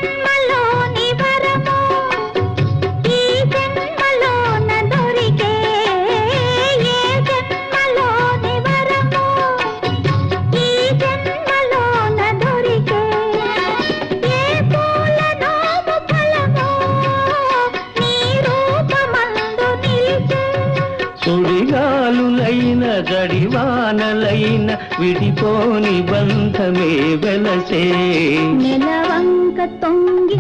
జన్మలోని వరము ఈ జన్మలోన దొరికే ఏ జన్మలోని వరము ఈ జన్మలోన దొరికే ఏ పూలనోము ఫలము నీ రూపమందు నిలిచే సుడిగాలులైన గడివానలైన విడిపోని బంధమే వెలసే నెలవంక తొంగి